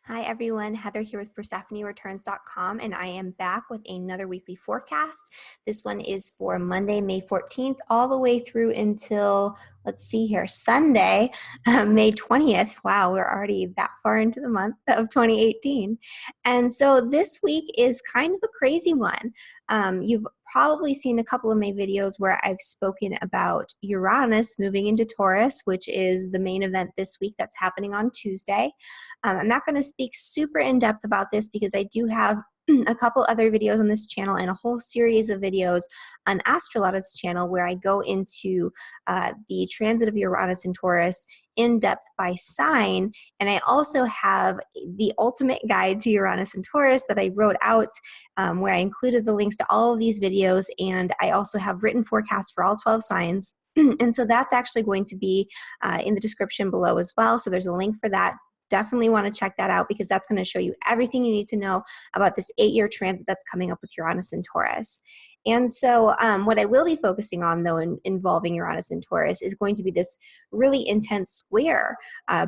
Hi everyone, Heather here with PersephoneReturns.com, and I am back with another weekly forecast. This one is for Monday, May 14th, all the way through until, let's see here, Sunday, May 20th. Wow, we're already that far into the month of 2018. And so this week is kind of a crazy one. You've probably seen a couple of my videos where I've spoken about Uranus moving into Taurus, which is the main event this week that's happening on Tuesday. I'm not going to speak super in depth about this because I do have a couple other videos on this channel and a whole series of videos on Astrology's channel where I go into the transit of Uranus and Taurus in depth by sign. And I also have the ultimate guide to Uranus and Taurus that I wrote out where I included the links to all of these videos. And I also have written forecasts for all 12 signs. And so that's actually going to be in the description below as well. So there's a link for that. Definitely want to check that out because that's going to show you everything you need to know about this 8-year transit that's coming up with Uranus and Taurus. And so what I will be focusing on, though, involving Uranus and Taurus is going to be this really intense square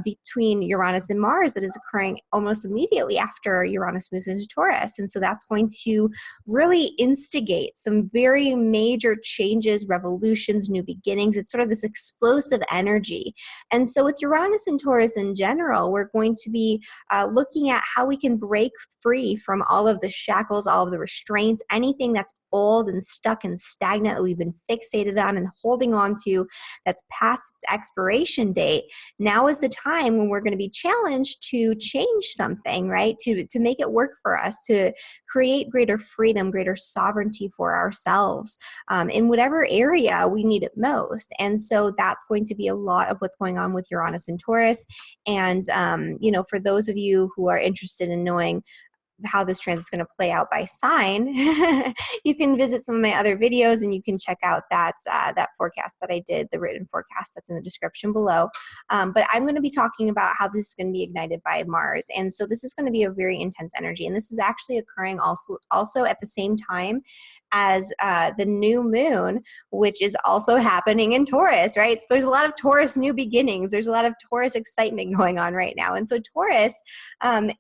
between Uranus and Mars that is occurring almost immediately after Uranus moves into Taurus. And so that's going to really instigate some very major changes, revolutions, new beginnings. It's sort of this explosive energy. And so with Uranus and Taurus in general, we're going to be looking at how we can break free from all of the shackles, all of the restraints, anything that's old and stuck and stagnant that we've been fixated on and holding on to that's past its expiration date. Now is the time when we're going to be challenged to change something, right? To make it work for us, to create greater freedom, greater sovereignty for ourselves in whatever area we need it most. And so that's going to be a lot of what's going on with Uranus and Taurus. And, for those of you who are interested in knowing how this transit is going to play out by sign, you can visit some of my other videos and you can check out that forecast that I did, the written forecast that's in the description below. But I'm going to be talking about how this is going to be ignited by Mars. And so this is going to be a very intense energy. And this is actually occurring also at the same time as the new moon, which is also happening in Taurus, right? So there's a lot of Taurus new beginnings. There's a lot of Taurus excitement going on right now. And so Taurus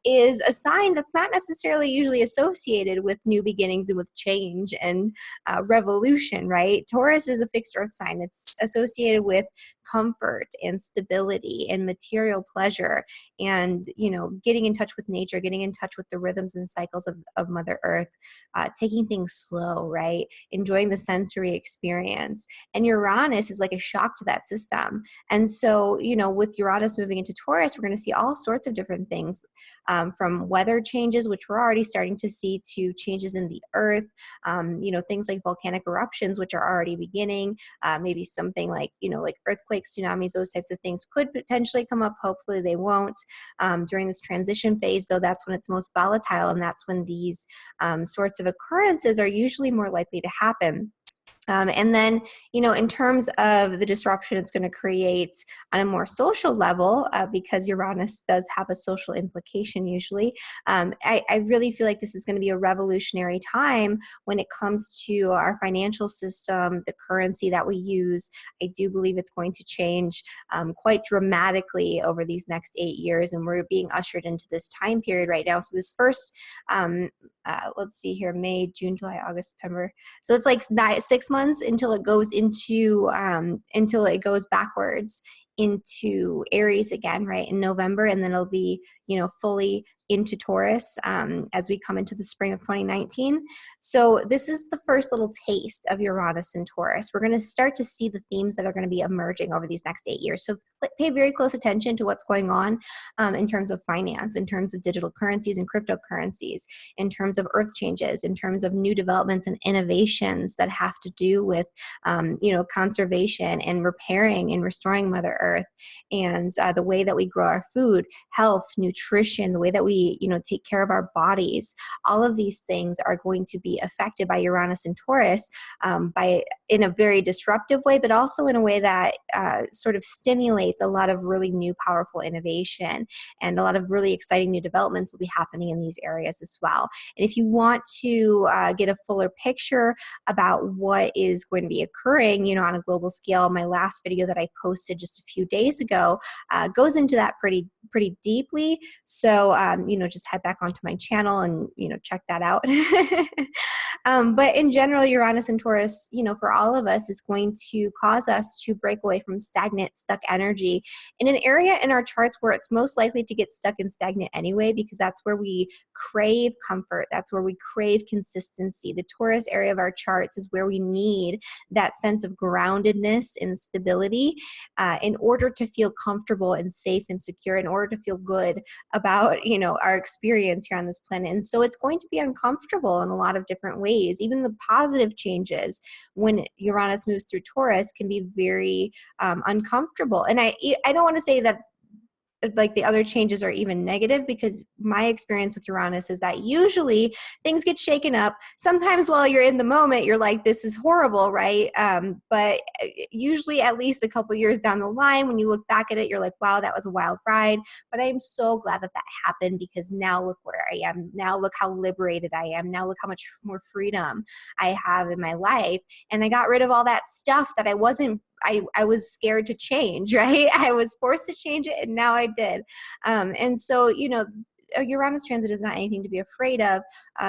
is a sign that's not necessarily usually associated with new beginnings and with change and revolution, right? Taurus is a fixed earth sign. It's associated with comfort and stability and material pleasure and, getting in touch with nature, getting in touch with the rhythms and cycles of Mother Earth, taking things slow, right? Enjoying the sensory experience. And Uranus is like a shock to that system. And so, with Uranus moving into Taurus, we're going to see all sorts of different things from weather changes, which we're already starting to see, to changes in the earth, things like volcanic eruptions, which are already beginning, maybe something like earthquakes, tsunamis, those types of things could potentially come up. Hopefully they won't during this transition phase, though that's when it's most volatile, and that's when these sorts of occurrences are usually more likely to happen. And then, in terms of the disruption it's going to create on a more social level, because Uranus does have a social implication usually, I really feel like this is going to be a revolutionary time when it comes to our financial system, the currency that we use. I do believe it's going to change quite dramatically over these next 8 years, and we're being ushered into this time period right now. So this first, let's see here, May, June, July, August, September. So it's like 6 months until it goes backwards into Aries again, right, in November, and then it'll be, fully into Taurus as we come into the spring of 2019. So this is the first little taste of Uranus and Taurus. We're going to start to see the themes that are going to be emerging over these next 8 years. So pay very close attention to what's going on in terms of finance, in terms of digital currencies and cryptocurrencies, in terms of earth changes, in terms of new developments and innovations that have to do with, conservation and repairing and restoring Mother Earth, and the way that we grow our food, health, nutrition, the way that we, take care of our bodies. All of these things are going to be affected by Uranus and Taurus in a very disruptive way, but also in a way that sort of stimulates a lot of really new, powerful innovation, and a lot of really exciting new developments will be happening in these areas as well. And if you want to get a fuller picture about what is going to be occurring, on a global scale, my last video that I posted just a few days ago goes into that pretty deeply. So, just head back onto my channel and, check that out. But in general, Uranus and Taurus, for all of us, is going to cause us to break away from stagnant, stuck energy in an area in our charts where it's most likely to get stuck and stagnant anyway, because that's where we crave comfort. That's where we crave consistency. The Taurus area of our charts is where we need that sense of groundedness and stability in order to feel comfortable and safe and secure, in order to feel good about, our experience here on this planet. And so it's going to be uncomfortable in a lot of different ways. Even the positive changes when Uranus moves through Taurus can be very uncomfortable. And I don't want to say that like the other changes are even negative, because my experience with Uranus is that usually things get shaken up. Sometimes while you're in the moment, you're like, this is horrible, right? But usually at least a couple years down the line, when you look back at it, you're like, wow, that was a wild ride. But I am so glad that happened, because now look where I am. Now look how liberated I am. Now look how much more freedom I have in my life. And I got rid of all that stuff that I was scared to change, right? I was forced to change it, and now I did. And so, a Uranus transit is not anything to be afraid of.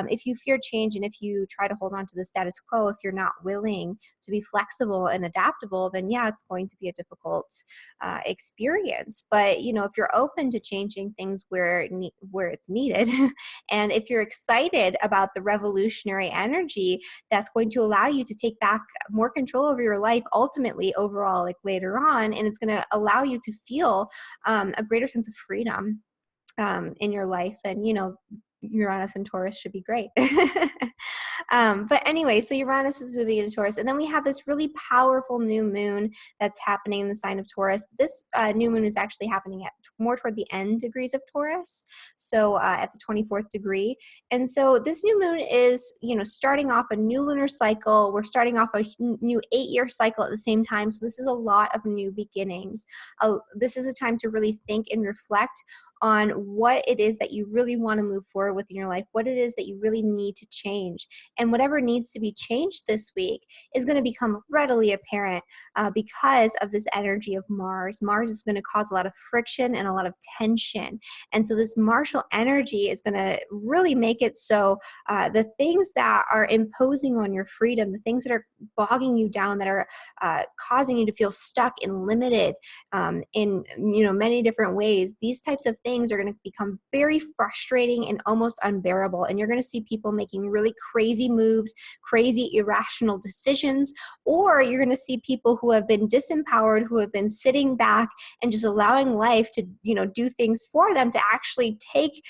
If you fear change and if you try to hold on to the status quo, if you're not willing to be flexible and adaptable, then yeah, it's going to be a difficult experience. But, if you're open to changing things where it's needed, and if you're excited about the revolutionary energy that's going to allow you to take back more control over your life, ultimately, overall, like later on, and it's going to allow you to feel a greater sense of freedom in your life, then, Uranus and Taurus should be great. But anyway, so Uranus is moving into Taurus, and then we have this really powerful new moon that's happening in the sign of Taurus. This new moon is actually happening at more toward the end degrees of Taurus, so at the 24th degree. And so this new moon is, starting off a new lunar cycle. We're starting off a new 8-year cycle at the same time. So this is a lot of new beginnings. This is a time to really think and reflect on what it is that you really want to move forward with in your life, what it is that you really need to change. And whatever needs to be changed this week is going to become readily apparent because of this energy of Mars. Mars is going to cause a lot of friction and a lot of tension. And so this martial energy is going to really make it so the things that are imposing on your freedom, the things that are bogging you down, that are causing you to feel stuck and limited in many different ways, these types of things are going to become very frustrating and almost unbearable. And you're going to see people making really crazy moves, crazy irrational decisions, or you're going to see people who have been disempowered, who have been sitting back and just allowing life to, do things for them, to actually take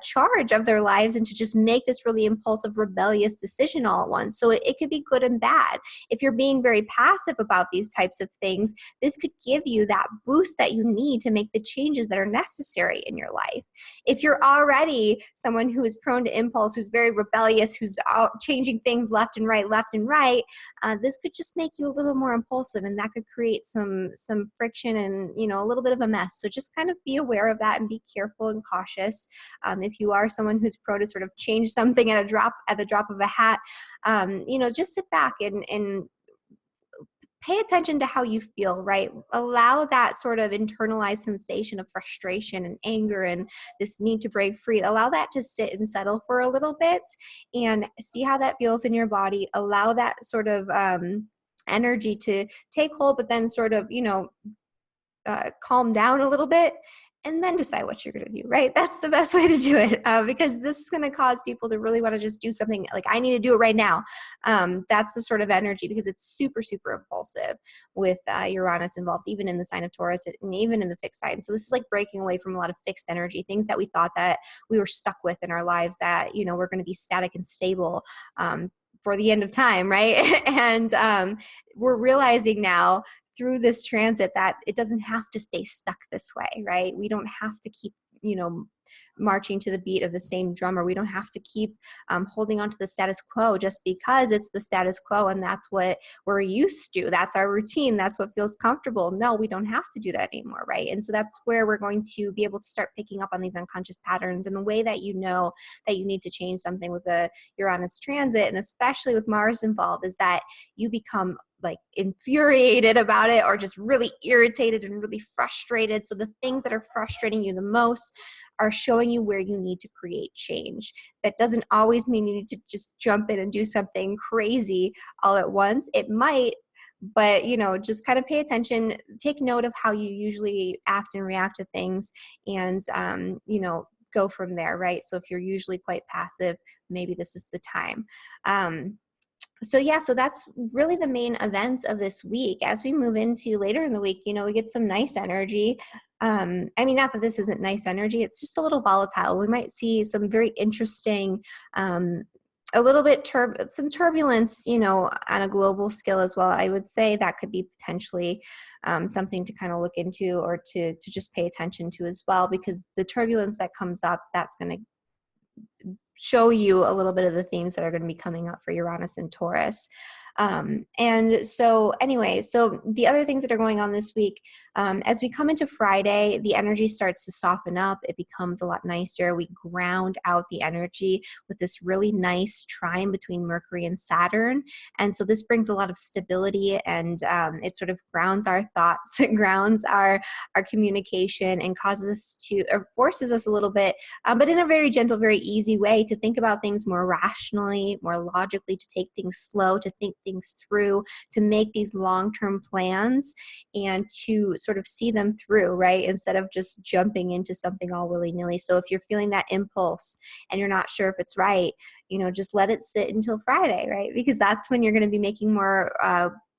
charge of their lives and to just make this really impulsive, rebellious decision all at once. So it could be good and bad. If you're being very passive about these types of things, this could give you that boost that you need to make the changes that are necessary in your life. If you're already someone who is prone to impulse, who's very rebellious, who's out changing things left and right, this could just make you a little more impulsive, and that could create some friction and a little bit of a mess. So just kind of be aware of that and be careful and cautious. If you are someone who's prone to sort of change something at the drop of a hat, just sit back and pay attention to how you feel, right? Allow that sort of internalized sensation of frustration and anger and this need to break free. Allow that to sit and settle for a little bit and see how that feels in your body. Allow that sort of energy to take hold, but then sort of, calm down a little bit, and then decide what you're going to do, right? That's the best way to do it, because this is going to cause people to really want to just do something like, I need to do it right now. That's the sort of energy, because it's super, super impulsive with Uranus involved, even in the sign of Taurus and even in the fixed sign. So this is like breaking away from a lot of fixed energy, things that we thought that we were stuck with in our lives, that, we're going to be static and stable for the end of time, right? And we're realizing now through this transit that it doesn't have to stay stuck this way, right? We don't have to keep, marching to the beat of the same drummer. We don't have to keep holding on to the status quo just because it's the status quo and that's what we're used to. That's our routine. That's what feels comfortable. No, we don't have to do that anymore, right? And so that's where we're going to be able to start picking up on these unconscious patterns. And the way that you know that you need to change something with a Uranus transit, and especially with Mars involved, is that you become like infuriated about it or just really irritated and really frustrated. So the things that are frustrating you the most are showing you where you need to create change. That doesn't always mean you need to just jump in and do something crazy all at once. It might, but just kind of pay attention, take note of how you usually act and react to things, and go from there, right? So if you're usually quite passive, maybe this is the time. So that's really the main events of this week. As we move into later in the week, we get some nice energy. Not that this isn't nice energy, it's just a little volatile. We might see some very interesting, a little bit some turbulence, on a global scale as well. I would say that could be potentially something to kind of look into or to just pay attention to as well, because the turbulence that comes up, that's going to show you a little bit of the themes that are going to be coming up for Uranus and Taurus. And so the other things that are going on this week, as we come into Friday, the energy starts to soften up. It becomes a lot nicer. We ground out the energy with this really nice trine between Mercury and Saturn. And so this brings a lot of stability, and it sort of grounds our thoughts, it grounds our communication, and causes us to, or forces us a little bit, but in a very gentle, very easy way, to think about things more rationally, more logically, to take things slow, to think things through, to make these long-term plans, and to sort of see them through, right? Instead of just jumping into something all willy-nilly. So if you're feeling that impulse and you're not sure if it's right, just let it sit until Friday, right? Because that's when you're going to be making more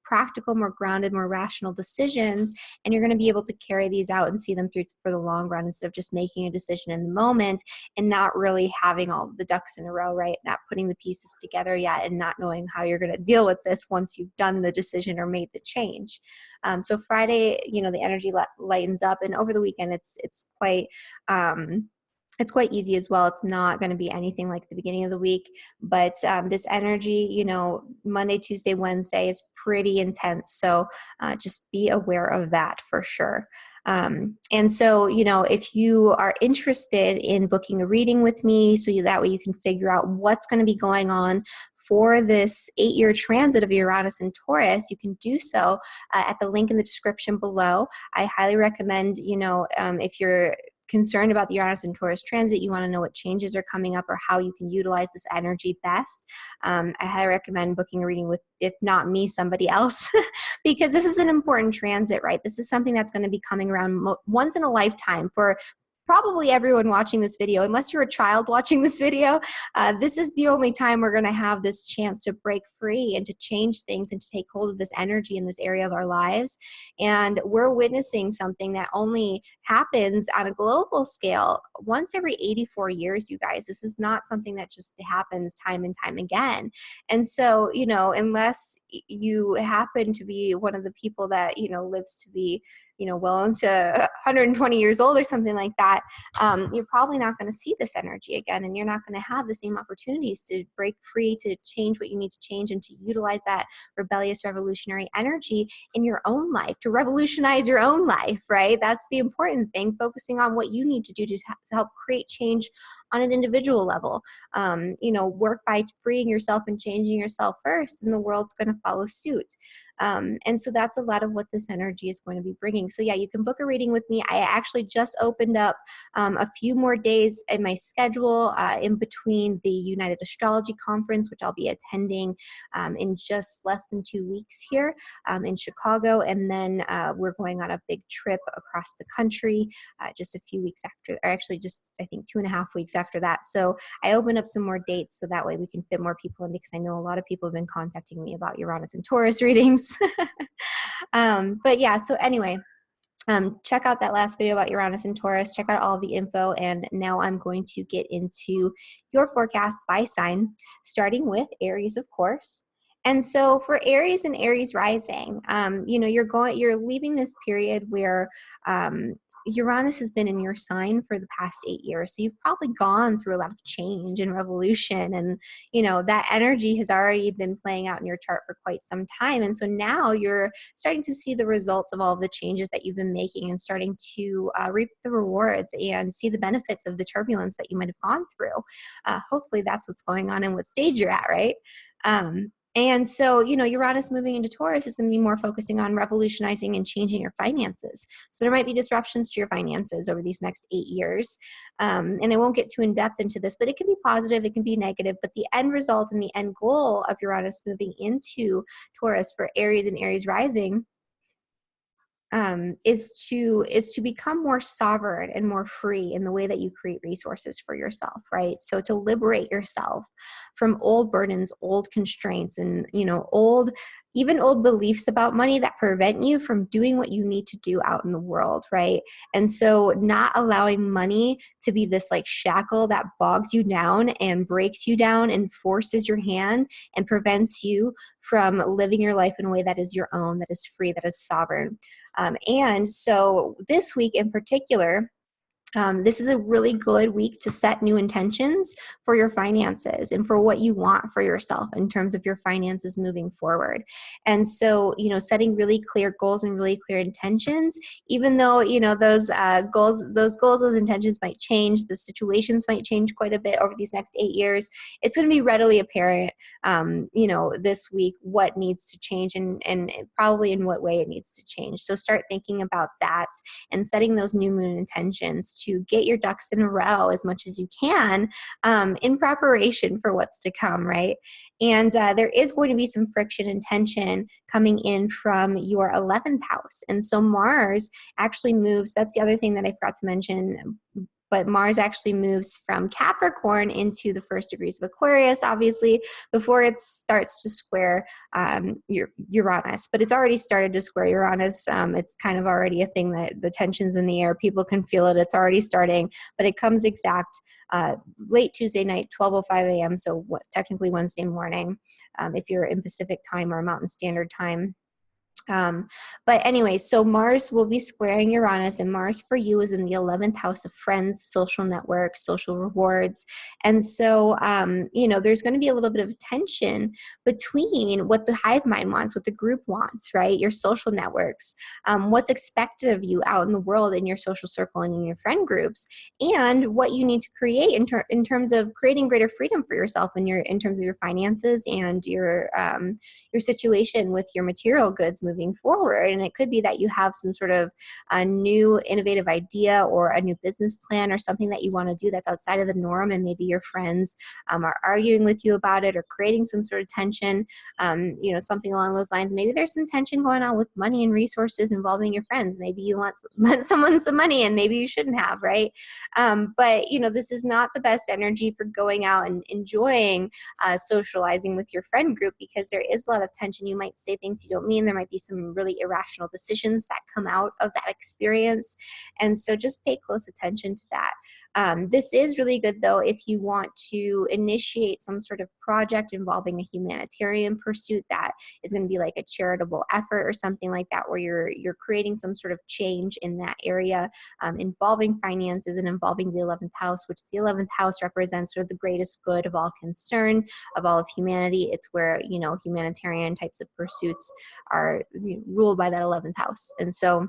practical, more grounded, more rational decisions, and you're going to be able to carry these out and see them through for the long run, instead of just making a decision in the moment and not really having all the ducks in a row, right? Not putting the pieces together yet, and not knowing how you're going to deal with this once you've done the decision or made the change. So Friday, the energy lightens up, and over the weekend, it's quite easy as well. It's not going to be anything like the beginning of the week, but this energy, Monday, Tuesday, Wednesday is pretty intense. So just be aware of that for sure. And so, if you are interested in booking a reading with me, so that way you can figure out what's going to be going on for this 8-year transit of Uranus and Taurus, you can do so at the link in the description below. I highly recommend, if you're concerned about the Uranus and Taurus transit, you want to know what changes are coming up or how you can utilize this energy best, I highly recommend booking a reading with, if not me, somebody else, because this is an important transit, right? This is something that's going to be coming around once in a lifetime for probably everyone watching this video. Unless you're a child watching this video, this is the only time we're going to have this chance to break free and to change things and to take hold of this energy in this area of our lives. And we're witnessing something that only happens on a global scale once every 84 years, you guys. This is not something that just happens time and time again. And so, unless you happen to be one of the people that, lives to be, well into 120 years old or something like that, you're probably not going to see this energy again, and you're not going to have the same opportunities to break free, to change what you need to change, and to utilize that rebellious, revolutionary energy in your own life, to revolutionize your own life, right? That's the important thing, focusing on what you need to do to help create change on an individual level. Work by freeing yourself and changing yourself first, and the world's going to follow suit. And so that's a lot of what this energy is going to be bringing. So yeah, you can book a reading with me. I actually just opened up a few more days in my schedule in between the United Astrology Conference, which I'll be attending in just less than 2 weeks here in Chicago. And then we're going on a big trip across the country just a few weeks after, or actually just, I think, 2.5 weeks after that. So I opened up some more dates so that way we can fit more people in, because I know a lot of people have been contacting me about Uranus and Taurus readings. But yeah, so anyway, check out that last video about Uranus and Taurus, check out all the info, and now I'm going to get into your forecast by sign, starting with Aries, of course. And so for Aries and Aries rising, you're leaving this period where Uranus has been in your sign for the past 8 years. So you've probably gone through a lot of change and revolution. And, that energy has already been playing out in your chart for quite some time. And so now you're starting to see the results of all of the changes that you've been making and starting to reap the rewards and see the benefits of the turbulence that you might have gone through. Hopefully that's what's going on and what stage you're at, right? And so, Uranus moving into Taurus is going to be more focusing on revolutionizing and changing your finances. So there might be disruptions to your finances over these next 8 years. And I won't get too in depth into this, but it can be positive, it can be negative. But the end result and the end goal of Uranus moving into Taurus for Aries and Aries rising is to become more sovereign and more free in the way that you create resources for yourself, right? So to liberate yourself from old burdens, old constraints, and even old beliefs about money that prevent you from doing what you need to do out in the world, right? And so not allowing money to be this like shackle that bogs you down and breaks you down and forces your hand and prevents you from living your life in a way that is your own, that is free, that is sovereign. And so this week in particular, this is a really good week to set new intentions for your finances and for what you want for yourself in terms of your finances moving forward. And so, setting really clear goals and really clear intentions, even though, those those intentions might change, the situations might change quite a bit over these next 8 years. It's going to be readily apparent, this week, what needs to change and probably in what way it needs to change. So start thinking about that and setting those new moon intentions to get your ducks in a row as much as you can in preparation for what's to come, right? And there is going to be some friction and tension coming in from your 11th house. And so Mars actually moves, that's the other thing that I forgot to mention, but Mars actually moves from Capricorn into the first degrees of Aquarius, obviously, before it starts to square Uranus. But it's already started to square Uranus. It's kind of already a thing that the tension's in the air. People can feel it. It's already starting. But it comes exact late Tuesday night, 12:05 a.m., so technically Wednesday morning, if you're in Pacific time or Mountain Standard Time. But anyway, so Mars will be squaring Uranus, and Mars for you is in the 11th house of friends, social networks, social rewards. And so, there's going to be a little bit of tension between what the hive mind wants, what the group wants, right? Your social networks, what's expected of you out in the world in your social circle and in your friend groups, and what you need to create in terms of creating greater freedom for yourself in terms of your finances and your situation with your material goods moving forward. And it could be that you have some sort of a new innovative idea or a new business plan or something that you want to do that's outside of the norm, and maybe your friends are arguing with you about it or creating some sort of tension, something along those lines. Maybe there's some tension going on with money and resources involving your friends. Maybe you lent someone some money and maybe you shouldn't have, right? But this is not the best energy for going out and enjoying socializing with your friend group, because there is a lot of tension. You might say things you don't mean. There might be some really irrational decisions that come out of that experience. And so just pay close attention to that. This is really good, though, if you want to initiate some sort of project involving a humanitarian pursuit that is going to be like a charitable effort or something like that, where you're creating some sort of change in that area, involving finances and involving the 11th house, which the 11th house represents sort of the greatest good of all concern, of all of humanity. It's where, humanitarian types of pursuits are ruled by that 11th house. And so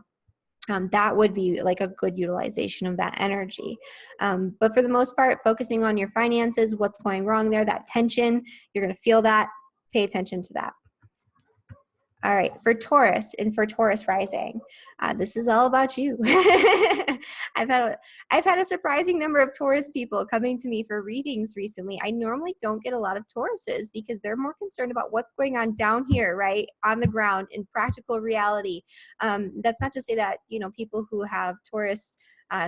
that would be like a good utilization of that energy. But for the most part, focusing on your finances, what's going wrong there, that tension, you're going to feel that. Pay attention to that. All right, for Taurus and for Taurus rising, this is all about you. I've had a surprising number of Taurus people coming to me for readings recently. I normally don't get a lot of Tauruses because they're more concerned about what's going on down here, right, on the ground in practical reality. That's not to say that people who have Taurus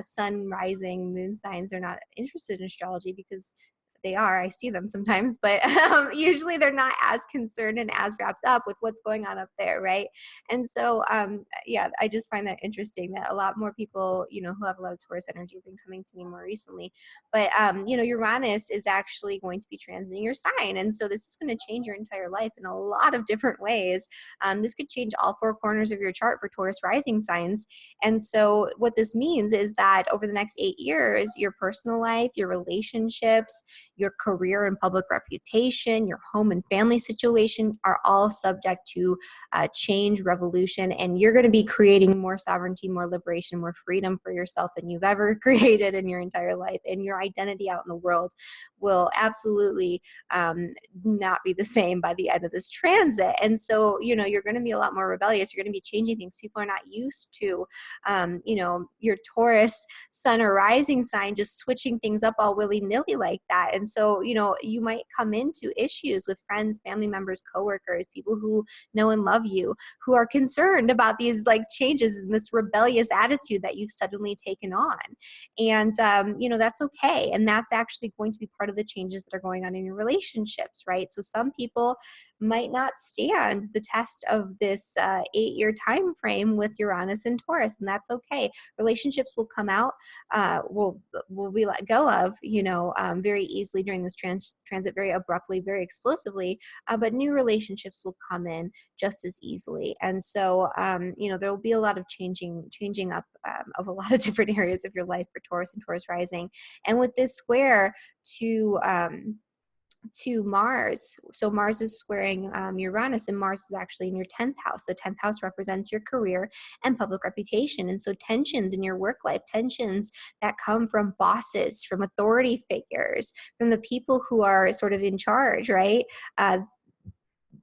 sun, rising, moon signs are not interested in astrology, because they are. I see them sometimes, but usually they're not as concerned and as wrapped up with what's going on up there, right? And so, yeah, I just find that interesting that a lot more people, you know, who have a lot of Taurus energy have been coming to me more recently. But, you know, Uranus is actually going to be transiting your sign. And so this is going to change your entire life in a lot of different ways. This could change all four corners of your chart for Taurus rising signs. And so what this means is that over the next 8 years, your personal life, your relationships, your career and public reputation, your home and family situation are all subject to change, revolution, and you're going to be creating more sovereignty, more liberation, more freedom for yourself than you've ever created in your entire life. And your identity out in the world will absolutely not be the same by the end of this transit. And so, you know, you're going to be a lot more rebellious. You're going to be changing things people are not used to. You know, your Taurus sun or rising sign just switching things up all willy-nilly like that. And so, you know, you might come into issues with friends, family members, coworkers, people who know and love you, who are concerned about these like changes and this rebellious attitude that you've suddenly taken on. And, you know, that's okay. And that's actually going to be part of the changes that are going on in your relationships, right? So some people might not stand the test of this 8-year time frame with Uranus and Taurus, and that's okay. Relationships will come out, will be let go of, you know, very easily during this transit, very abruptly, very explosively, but new relationships will come in just as easily. And so, you know, there will be a lot of changing up of a lot of different areas of your life for Taurus and Taurus rising. And with this square to Mars. So Mars is squaring Uranus, and Mars is actually in your 10th house. The 10th house represents your career and public reputation. And so tensions in your work life, tensions that come from bosses, from authority figures, from the people who are sort of in charge, right?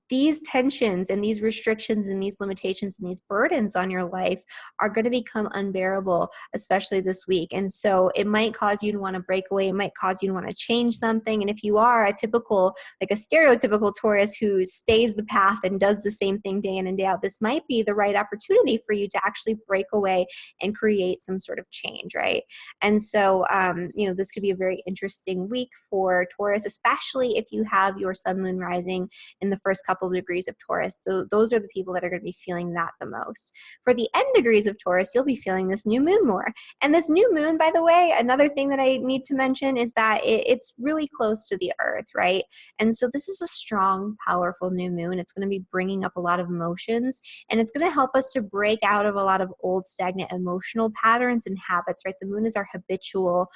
These tensions and these restrictions and these limitations and these burdens on your life are going to become unbearable, especially this week. And so it might cause you to want to break away. It might cause you to want to change something. And if you are a typical, like a stereotypical Taurus who stays the path and does the same thing day in and day out, this might be the right opportunity for you to actually break away and create some sort of change, right? And so, you know, this could be a very interesting week for Taurus, especially if you have your sun, moon rising in the first couple of degrees of Taurus. So those are the people that are going to be feeling that the most. For the end degrees of Taurus, you'll be feeling this new moon more. And this new moon, by the way, another thing that I need to mention is that it's really close to the earth, right? And so this is a strong, powerful new moon. It's going to be bringing up a lot of emotions, and it's going to help us to break out of a lot of old, stagnant emotional patterns and habits, right? The moon is our habitual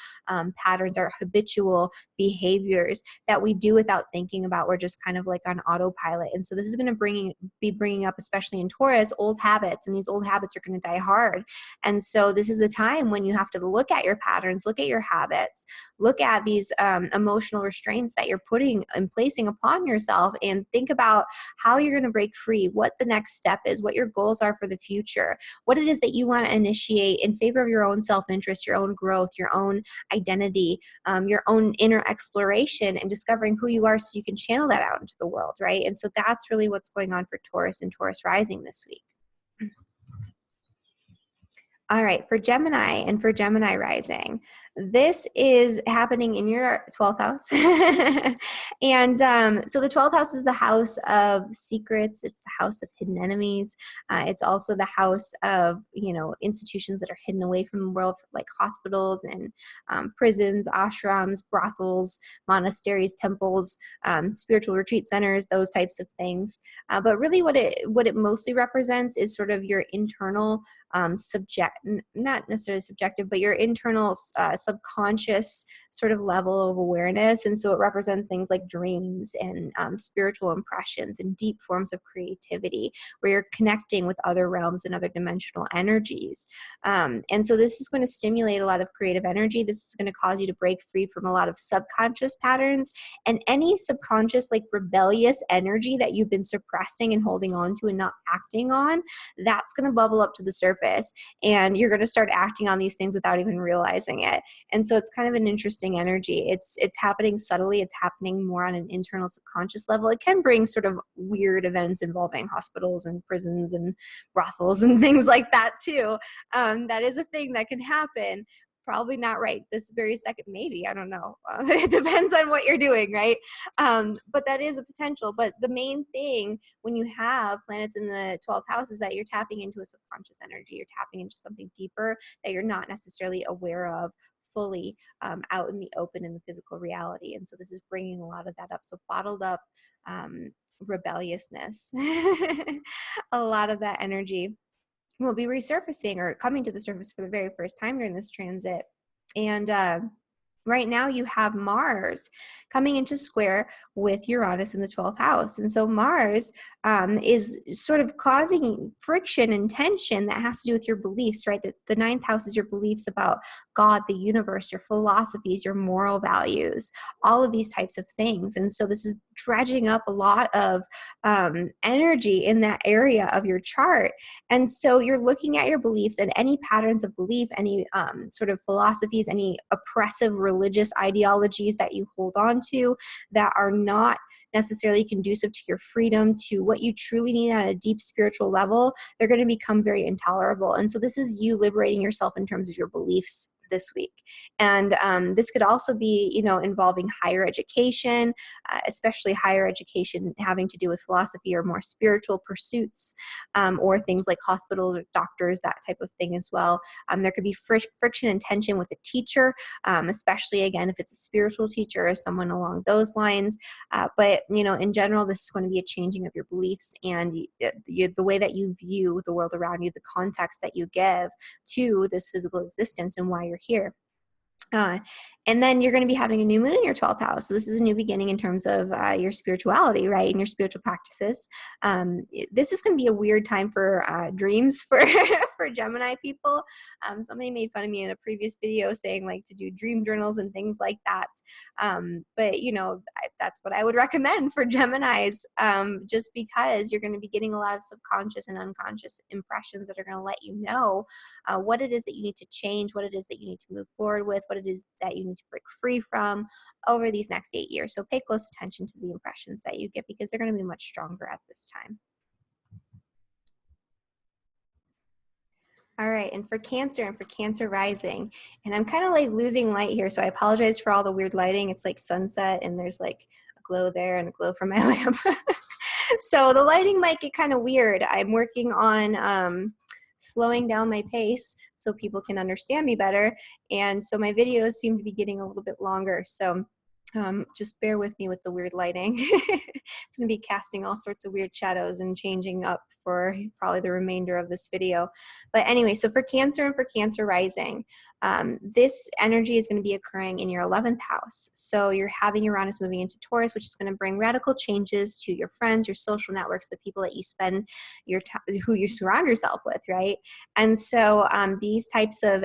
patterns, our habitual behaviors that we do without thinking about. We're just kind of like on autopilot. And so this is going to be bringing up, especially in Taurus, old habits, and these old habits are going to die hard. And so this is a time when you have to look at your patterns, look at your habits, look at these emotional restraints that you're putting and placing upon yourself, and think about how you're going to break free, what the next step is, what your goals are for the future, what it is that you want to initiate in favor of your own self-interest, your own growth, your own identity, your own inner exploration, and discovering who you are so you can channel that out into the world, right? And so that's really what's going on for Taurus and Taurus rising this week. All right, for Gemini and for Gemini rising, this is happening in your 12th house. And so the 12th house is the house of secrets. It's the house of hidden enemies. It's also the house of, you know, institutions that are hidden away from the world, like hospitals and prisons, ashrams, brothels, monasteries, temples, spiritual retreat centers, those types of things. But really what it mostly represents is sort of your internal not necessarily subjective, but your internal subconscious sort of level of awareness. And so it represents things like dreams and spiritual impressions and deep forms of creativity where you're connecting with other realms and other dimensional energies. And so this is going to stimulate a lot of creative energy. This is going to cause you to break free from a lot of subconscious patterns, and any subconscious, like rebellious energy that you've been suppressing and holding on to and not acting on, that's going to bubble up to the surface, and you're going to start acting on these things without even realizing it. And so it's kind of an interesting energy. It's happening subtly. It's happening more on an internal subconscious level. It can bring sort of weird events involving hospitals and prisons and brothels and things like that too. That is a thing that can happen. probably not right this very second, maybe, I don't know. It depends on what you're doing, right? But that is a potential. But the main thing when you have planets in the 12th house is that you're tapping into a subconscious energy. You're tapping into something deeper that you're not necessarily aware of fully out in the open in the physical reality. And so this is bringing a lot of that up. So bottled up rebelliousness, a lot of that energy will be resurfacing or coming to the surface for the very first time during this transit. And right now you have Mars coming into square with Uranus in the 12th house. And so Mars is sort of causing friction and tension that has to do with your beliefs, right? The ninth house is your beliefs about God, the universe, your philosophies, your moral values, all of these types of things. And so this is dredging up a lot of energy in that area of your chart. And so you're looking at your beliefs and any patterns of belief, any sort of philosophies, any oppressive religious ideologies that you hold on to that are not necessarily conducive to your freedom, to what you truly need at a deep spiritual level, they're going to become very intolerable. And so this is you liberating yourself in terms of your beliefs this week. And this could also be, involving higher education, especially higher education having to do with philosophy or more spiritual pursuits, or things like hospitals or doctors, that type of thing as well. There could be friction and tension with a teacher, especially, again, if it's a spiritual teacher or someone along those lines. But, in general, this is going to be a changing of your beliefs and the way that you view the world around you, the context that you give to this physical existence and why you're here. And then you're going to be having a new moon in your 12th house. So this is a new beginning in terms of your spirituality, right? And your spiritual practices. This is going to be a weird time for dreams for, for Gemini people. Somebody made fun of me in a previous video saying like to do dream journals and things like that. But that's what I would recommend for Geminis, just because you're going to be getting a lot of subconscious and unconscious impressions that are going to let you know what it is that you need to change, what it is that you need to move forward with, what it is that you need to break free from over these next 8 years. So pay close attention to the impressions that you get because they're going to be much stronger at this time. All right, and for Cancer rising, and I'm kind of like losing light here, so I apologize for all the weird lighting. It's like sunset and there's like a glow there and a glow from my lamp. So the lighting might get kind of weird. I'm working on slowing down my pace so people can understand me better. And so my videos seem to be getting a little bit longer. So just bear with me with the weird lighting. It's going to be casting all sorts of weird shadows and changing up for probably the remainder of this video. But anyway, so for Cancer and for Cancer rising, this energy is going to be occurring in your 11th house. So you're having Uranus moving into Taurus, which is going to bring radical changes to your friends, your social networks, the people that you spend your time, who you surround yourself with, right? And so these types of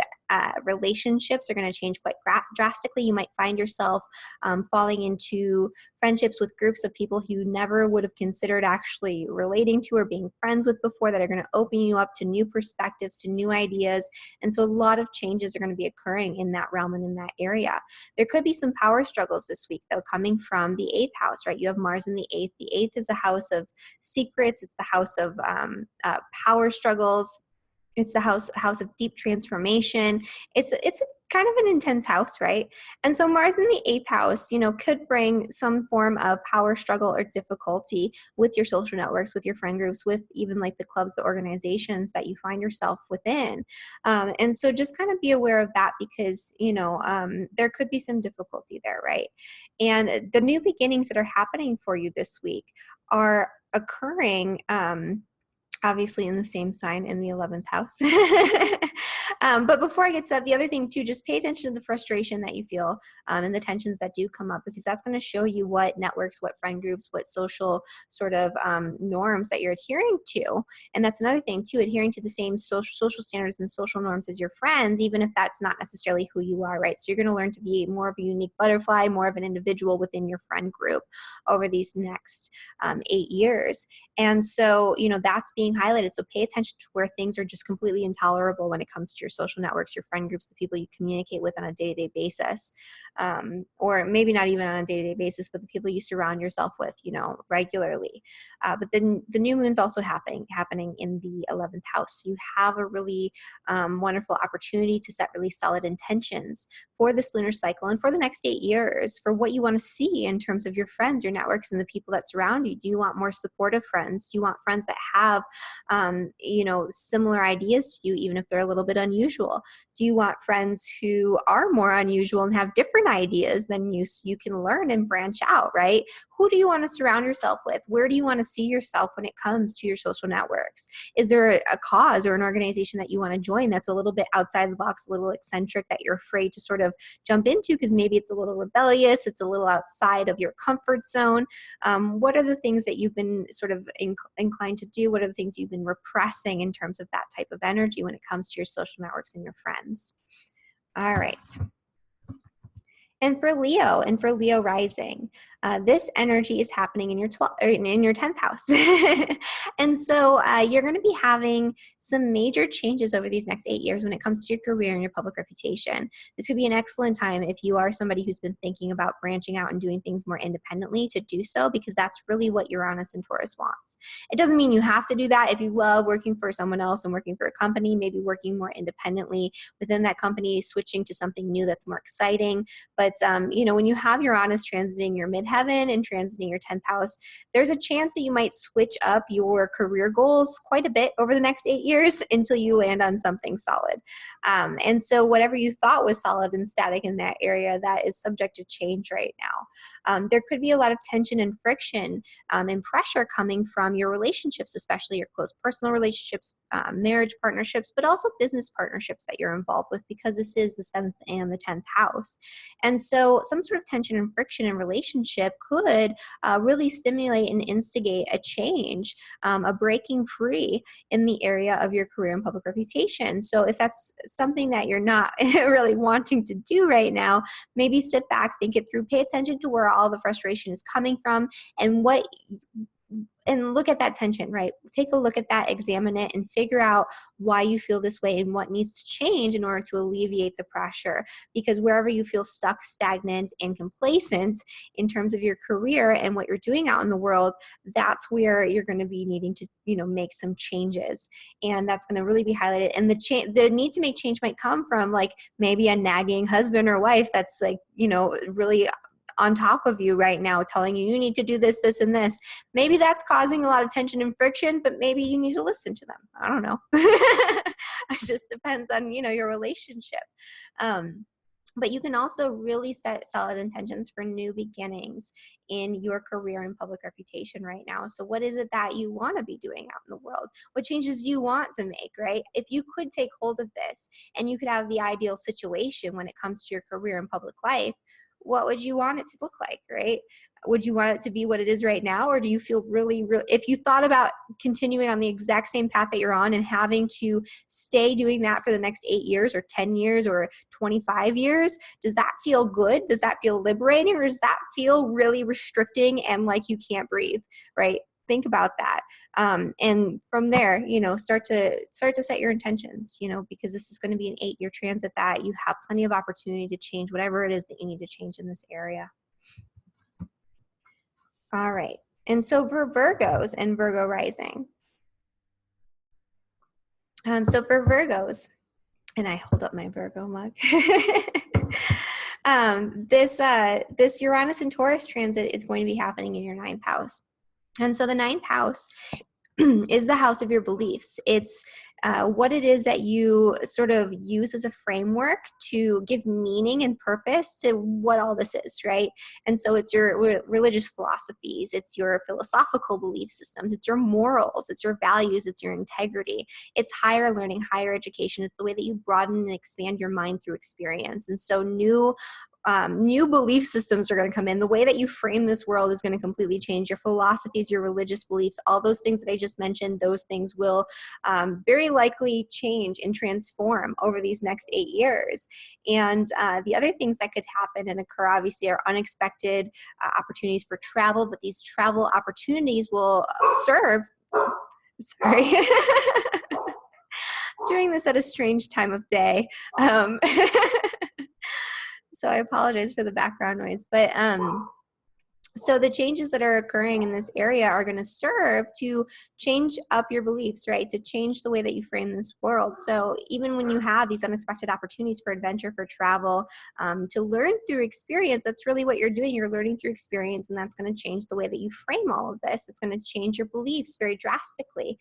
relationships are going to change quite drastically. You might find yourself falling into friendships with groups of people who you never would have considered actually relating to or being friends with before, that are going to open you up to new perspectives, to new ideas. And so a lot of changes are going to be occurring in that realm and in that area. There could be some power struggles this week, though, coming from the 8th house, right? You have Mars in the 8th. The 8th is a house of secrets. It's the house of power struggles. It's the house of deep transformation. It's a kind of an intense house, right? And so Mars in the 8th house, could bring some form of power struggle or difficulty with your social networks, with your friend groups, with even like the clubs, the organizations that you find yourself within. And so just kind of be aware of that because, there could be some difficulty there, right? And the new beginnings that are happening for you this week are occurring obviously in the same sign in the 11th house. But before I get to that, the other thing too, just pay attention to the frustration that you feel and the tensions that do come up, because that's going to show you what networks, what friend groups, what social sort of norms that you're adhering to. And that's another thing too, adhering to the same social standards and social norms as your friends, even if that's not necessarily who you are, right? So you're going to learn to be more of a unique butterfly, more of an individual within your friend group over these next 8 years. And so, that's being highlighted. So pay attention to where things are just completely intolerable when it comes to to your social networks, your friend groups, the people you communicate with on a day-to-day basis, or maybe not even on a day-to-day basis, but the people you surround yourself with, you know, regularly. But then the new moon's also happening in the 11th house. So you have a really wonderful opportunity to set really solid intentions for this lunar cycle and for the next 8 years for what you want to see in terms of your friends, your networks, and the people that surround you. Do you want more supportive friends? Do you want friends that have, you know, similar ideas to you, even if they're a little bit unusual? Do you want friends who are more unusual and have different ideas than you, so you can learn and branch out, right? Who do you want to surround yourself with? Where do you want to see yourself when it comes to your social networks? Is there a cause or an organization that you want to join that's a little bit outside the box, a little eccentric, that you're afraid to sort of jump into because maybe it's a little rebellious, it's a little outside of your comfort zone? What are the things that you've been sort of inclined to do? What are the things you've been repressing in terms of that type of energy when it comes to your social networks and your friends? All right. And for Leo rising, this energy is happening in your 12th or in your 10th house. And so you're going to be having some major changes over these next 8 years when it comes to your career and your public reputation. This could be an excellent time if you are somebody who's been thinking about branching out and doing things more independently to do so, because that's really what Uranus and Taurus wants. It doesn't mean you have to do that. If you love working for someone else and working for a company, maybe working more independently within that company, switching to something new that's more exciting. But, you know, when you have Uranus transiting your midheaven and transiting your 10th house, there's a chance that you might switch up your career goals quite a bit over the next 8 years until you land on something solid. And so whatever you thought was solid and static in that area, that is subject to change right now. There could be a lot of tension and friction and pressure coming from your relationships, especially your close personal relationships, marriage partnerships, but also business partnerships that you're involved with, because this is the 7th and the 10th house. And so some sort of tension and friction in relationship could really stimulate and instigate a change, a breaking free in the area of your career and public reputation. So if that's something that you're not really wanting to do right now, maybe sit back, think it through, pay attention to where all the frustration is coming from, and look at that tension, right? Take a look at that, examine it, and figure out why you feel this way and what needs to change in order to alleviate the pressure. Because wherever you feel stuck, stagnant, and complacent in terms of your career and what you're doing out in the world, that's where you're going to be needing to, you know, make some changes. And that's going to really be highlighted. And the need to make change might come from, like, maybe a nagging husband or wife that's, like, you know, really on top of you right now, telling you need to do this, this, and this. Maybe that's causing a lot of tension and friction, but maybe you need to listen to them. I don't know. It just depends on, you know, your relationship. But you can also really set solid intentions for new beginnings in your career and public reputation right now. So what is it that you want to be doing out in the world? What changes do you want to make, right? If you could take hold of this and you could have the ideal situation when it comes to your career and public life, what would you want it to look like, right? Would you want it to be what it is right now? Or do you feel really, if you thought about continuing on the exact same path that you're on and having to stay doing that for the next 8 years or 10 years or 25 years, does that feel good? Does that feel liberating? Or does that feel really restricting and like you can't breathe, right? Think about that. And from there, you know, start to set your intentions, you know, because this is going to be an 8-year transit that you have plenty of opportunity to change whatever it is that you need to change in this area. All right. And so for Virgos and Virgo rising. So for Virgos, and I hold up my Virgo mug. This Uranus and Taurus transit is going to be happening in your 9th house. And so the 9th house is the house of your beliefs. It's what it is that you sort of use as a framework to give meaning and purpose to what all this is, right? And so it's your religious philosophies, it's your philosophical belief systems, it's your morals, it's your values, it's your integrity, it's higher learning, higher education. It's the way that you broaden and expand your mind through experience. And so new belief systems are going to come in. The way that you frame this world is going to completely change. Your philosophies, your religious beliefs, all those things that I just mentioned, those things will very likely change and transform over these next 8 years. And the other things that could happen and occur, obviously, are unexpected opportunities for travel, but these travel opportunities will serve, sorry, doing this at a strange time of day. So I apologize for the background noise, but so the changes that are occurring in this area are going to serve to change up your beliefs, right? To change the way that you frame this world. So even when you have these unexpected opportunities for adventure, for travel, to learn through experience, that's really what you're doing. You're learning through experience, and that's going to change the way that you frame all of this. It's going to change your beliefs very drastically.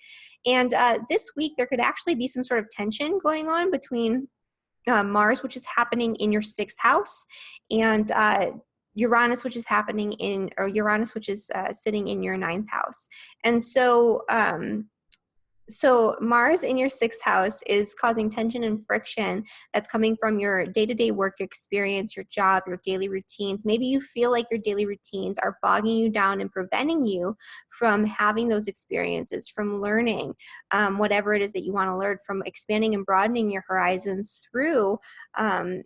And this week, there could actually be some sort of tension going on between Mars, which is happening in your 6th house, and Uranus, which is happening in, or Uranus, which is sitting in your 9th house. And so, so Mars in your 6th house is causing tension and friction that's coming from your day-to-day work experience, your job, your daily routines. Maybe you feel like your daily routines are bogging you down and preventing you from having those experiences, from learning whatever it is that you want to learn, from expanding and broadening your horizons through,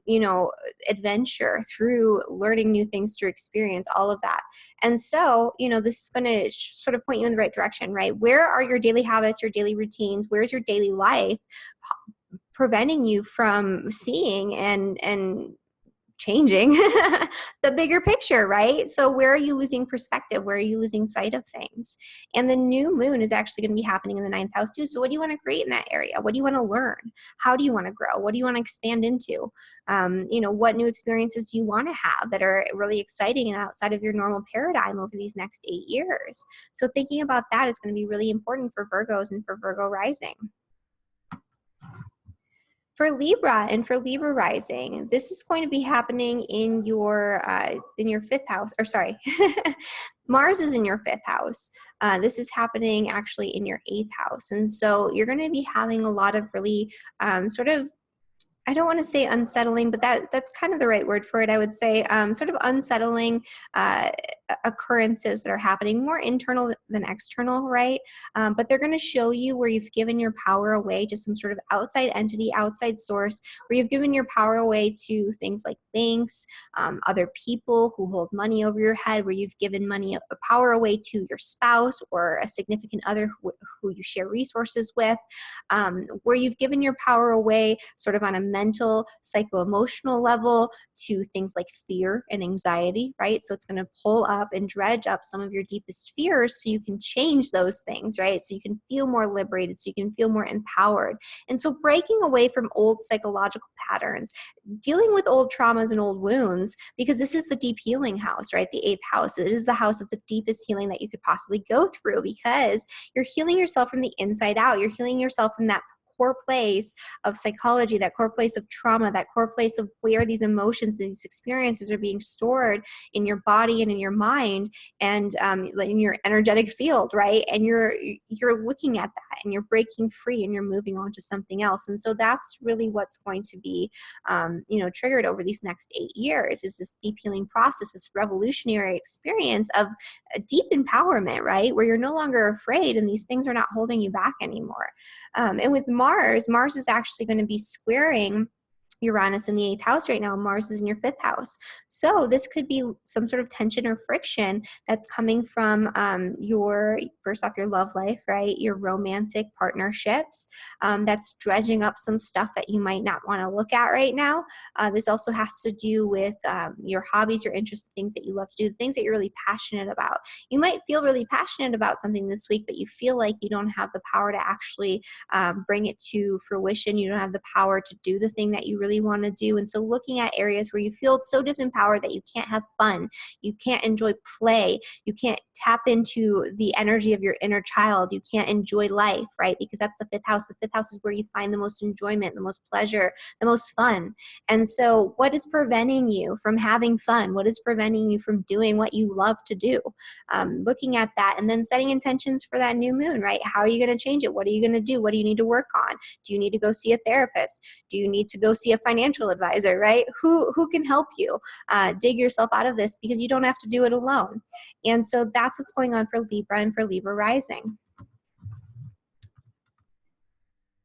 you know, adventure, through learning new things, through experience, all of that. And so, you know, this is going to sort of point you in the right direction, right? Where are your daily habits, your daily routines? Where's your daily life preventing you from seeing and changing the bigger picture, right? So where are you losing perspective? Where are you losing sight of things? And the new moon is actually going to be happening in the 9th house too. So what do you want to create in that area? What do you want to learn? How do you want to grow? What do you want to expand into? You know, what new experiences do you want to have that are really exciting and outside of your normal paradigm over these next 8 years? So thinking about that is going to be really important for Virgos and for Virgo rising. For Libra and for Libra rising, this is going to be happening in your 5th house, or sorry, Mars is in your 5th house. This is happening actually in your 8th house. And so you're going to be having a lot of really sort of, I don't want to say unsettling, but that's kind of the right word for it. I would say sort of unsettling occurrences that are happening, more internal than external, right? But they're going to show you where you've given your power away to some sort of outside entity, outside source, where you've given your power away to things like banks, other people who hold money over your head, where you've given money, power away to your spouse or a significant other who you share resources with, where you've given your power away sort of on a mental, psycho-emotional level to things like fear and anxiety, right? So it's going to pull up and dredge up some of your deepest fears so you can change those things, right? So you can feel more liberated, so you can feel more empowered. And so breaking away from old psychological patterns, dealing with old traumas and old wounds, because this is the deep healing house, right? The 8th house. It is the house of the deepest healing that you could possibly go through, because you're healing yourself from the inside out. You're healing yourself from that core place of psychology, that core place of trauma, that core place of where these emotions and these experiences are being stored in your body and in your mind and in your energetic field, right? And you're looking at that and you're breaking free and you're moving on to something else. And so that's really what's going to be, triggered over these next 8 years, is this deep healing process, this revolutionary experience of a deep empowerment, right? Where you're no longer afraid and these things are not holding you back anymore. And with Mars is actually going to be squaring Uranus in the 8th house right now. Mars is in your 5th house. So this could be some sort of tension or friction that's coming from first off, your love life, right? Your romantic partnerships. That's dredging up some stuff that you might not want to look at right now. This also has to do with your hobbies, your interests, things that you love to do, things that you're really passionate about. You might feel really passionate about something this week, but you feel like you don't have the power to actually bring it to fruition. You don't have the power to do the thing that you really want to do. And so looking at areas where you feel so disempowered that you can't have fun, you can't enjoy play, you can't tap into the energy of your inner child, you can't enjoy life, right? Because that's the 5th house. The 5th house is where you find the most enjoyment, the most pleasure, the most fun. And so what is preventing you from having fun? What is preventing you from doing what you love to do? Looking at that and then setting intentions for that new moon, right? How are you going to change it? What are you going to do? What do you need to work on? Do you need to go see a therapist? Do you need to go see a financial advisor, right? Who can help you dig yourself out of this, because you don't have to do it alone. And so that's what's going on for Libra and for Libra rising.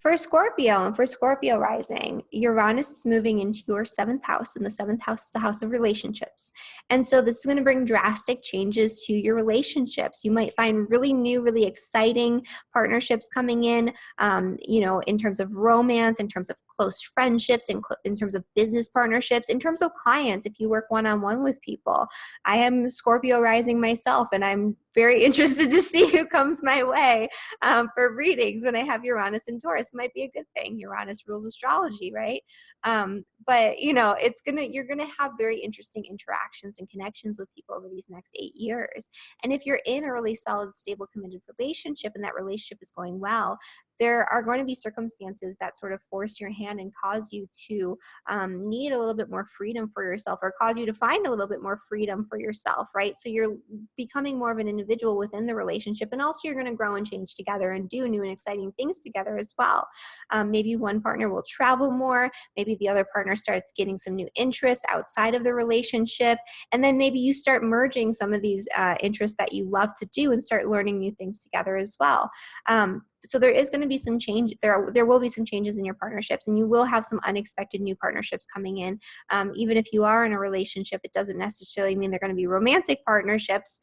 For Scorpio and for Scorpio rising, Uranus is moving into your 7th house, and the 7th house is the house of relationships. And so this is going to bring drastic changes to your relationships. You might find really new, really exciting partnerships coming in, in terms of romance, in terms of close friendships, in terms of business partnerships, in terms of clients, if you work one-on-one with people. I am Scorpio rising myself, and I'm very interested to see who comes my way for readings when I have Uranus and Taurus. Might be a good thing. Uranus rules astrology, right? But you're gonna have very interesting interactions and connections with people over these next 8 years. And if you're in a really solid, stable, committed relationship and that relationship is going well, there are going to be circumstances that sort of force your hand and cause you to need a little bit more freedom for yourself, or cause you to find a little bit more freedom for yourself, right? So you're becoming more of an individual within the relationship, and also you're going to grow and change together and do new and exciting things together as well. Maybe one partner will travel more, maybe the other partner starts getting some new interest outside of the relationship, and then maybe you start merging some of these interests that you love to do and start learning new things together as well. So there is going to be some change. There will be some changes in your partnerships, and you will have some unexpected new partnerships coming in. Even if you are in a relationship, it doesn't necessarily mean they're going to be romantic partnerships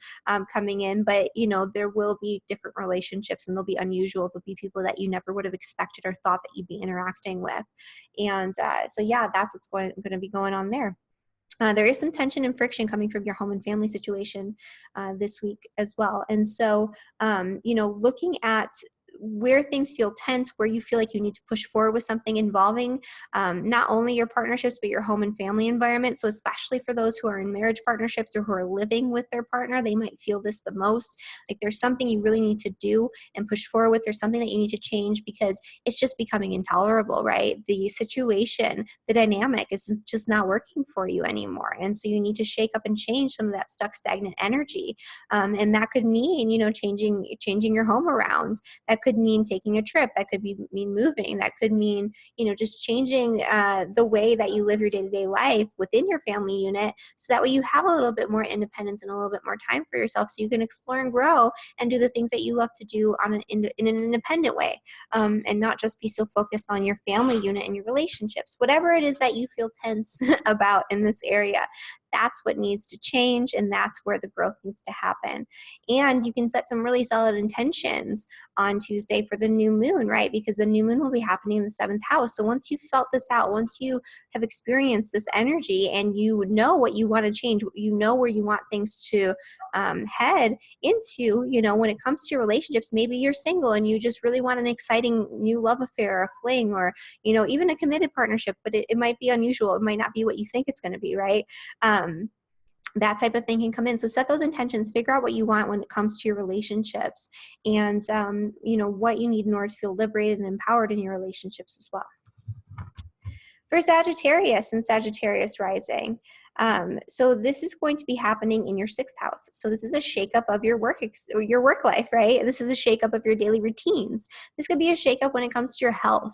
coming in, but there will be different relationships, and they'll be unusual. There'll be people that you never would have expected or thought that you'd be interacting with. And so yeah, that's what's going to be going on there. There is some tension and friction coming from your home and family situation this week as well. And so, looking at where things feel tense, where you feel like you need to push forward with something involving not only your partnerships, but your home and family environment. So especially for those who are in marriage partnerships or who are living with their partner, they might feel this the most. Like there's something you really need to do and push forward with. There's something that you need to change because it's just becoming intolerable, right? The situation, the dynamic is just not working for you anymore. And so you need to shake up and change some of that stuck, stagnant energy. And that could mean, changing your home around. That could mean taking a trip. That could mean moving. That could mean, just changing the way that you live your day-to-day life within your family unit, so that way you have a little bit more independence and a little bit more time for yourself, so you can explore and grow and do the things that you love to do in an independent way, and not just be so focused on your family unit and your relationships. Whatever it is that you feel tense about in this area, that's what needs to change, and that's where the growth needs to happen. And you can set some really solid intentions on Tuesday for the new moon, right? Because the new moon will be happening in the 7th house. So once you've felt this out, once you have experienced this energy and you know what you want to change, you know where you want things to head into, when it comes to your relationships, maybe you're single and you just really want an exciting new love affair, or a fling, or, even a committed partnership, but it might be unusual. It might not be what you think it's going to be, right? That type of thing can come in. So set those intentions, figure out what you want when it comes to your relationships, and, what you need in order to feel liberated and empowered in your relationships as well. For Sagittarius and Sagittarius rising, so this is going to be happening in your 6th house. So this is a shakeup of your work life, right? This is a shakeup of your daily routines. This could be a shakeup when it comes to your health.